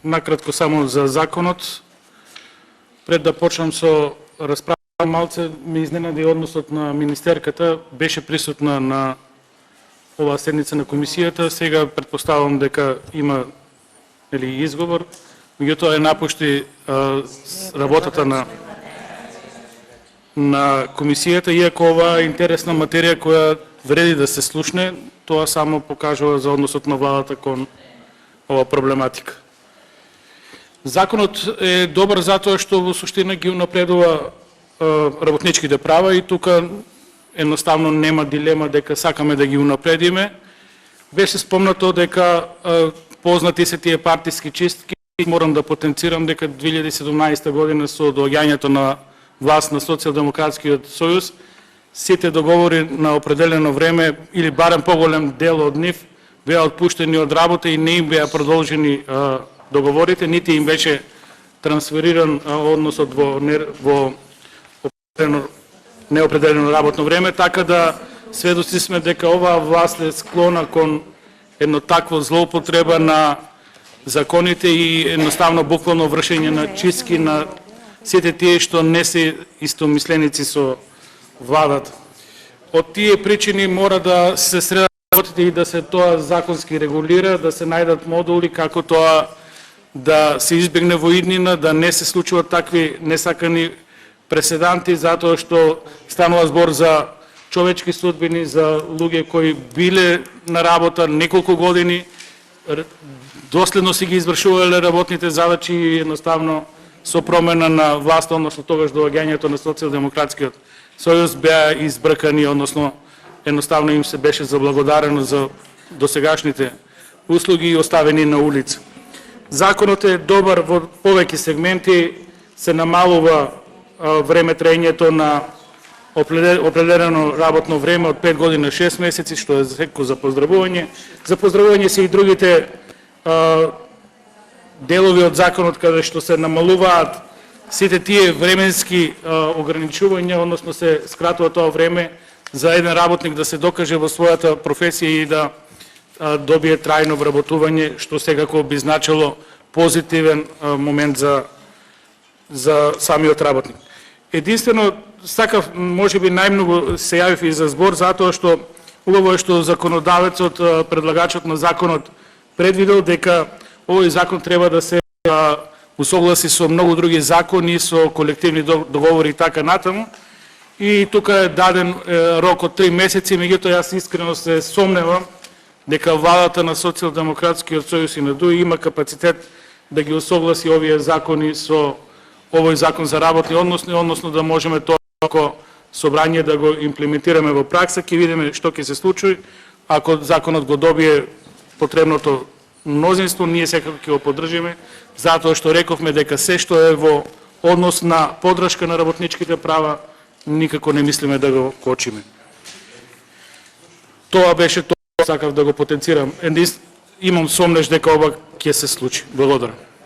накратко само за законот. Пред да почнам со расправа, малце ме изненади односот на министерката. Беше присутна на оваа седница на комисијата. Сега претпоставувам дека има изговор. Меѓутоа е напушти работата на комисијата, иако ова е интересна материја која вреди да се слушне, тоа само покажува за односот на владата кон ова проблематика. Законот е добар затоа што во суштина ги унапредува работничките права и тука едноставно нема дилема дека сакаме да ги унапредиме. Беше спомнато дека познати се тие партиски чистки. Морам да потенцирам дека 2017 година со доаѓањето на власт на Социјалдемократскиот сојуз, сите договори на определено време или барем поголем дел од нив беа отпуштени од работа и не им беа продолжени договорите, нити им беше трансфериран односот во неопределено работно време, така да сведоци сме дека оваа власт е склона кон едно такво злоупотреба на законите и едноставно буквално вршење на чистки на сите тие што не се истомисленици со владата. Од тие причини мора да се средат работите и да се тоа законски регулира, да се најдат модули како тоа да се избегне во иднина, да не се случуваат такви несакани преседанти, затоа што станува збор за човечки судбини, за луѓе кои биле на работа неколку години, доследно си ги извршувале работните задачи и едноставно со промена на власта, односно тогаш доаѓањето на Социјалдемократскиот сојуз беа избркани, односно едноставно им се беше заблагодарено за досегашните услуги и оставени на улица. Законот е добар во повеќе сегменти, се намалува време траењето на определено работно време од 5 години на 6 месеци, што е секако за поздравување. За поздравување се и другите делови од законот каде што се намалуваат сите тие временски ограничувања, односно се скратува тоа време за еден работник да се докаже во својата професија и да добие трајно вработување, што секако би значило позитивен момент за самиот работник. Единствено, сакав, можеби најмногу се јавив и за збор, затоа што убаво е што законодавецот, предлагачот на законот предвидел дека овој закон треба да се усогласи со многу други закони, со колективни договори и така натаму. И тука е даден рок од 3 месеци, меѓутоа јас искрено се сомневам дека владата на Социјалдемократскиот сојуз и на ДУИ има капацитет да ги усогласи овие закони со овој закон за работни односи, односно да можеме тоа како собрање да го имплементираме во пракса. Ќе видиме што ќе се случи. Ако законот го добие потребното мнозинство, ние секако ќе го поддржиме, затоа што рековме дека се што е во однос на поддршка на работничките права, никако не мислиме да го кочиме. Тоа беше тоа, сакав да го потенцирам. Имам сомнеш дека ова ќе се случи. Благодарам.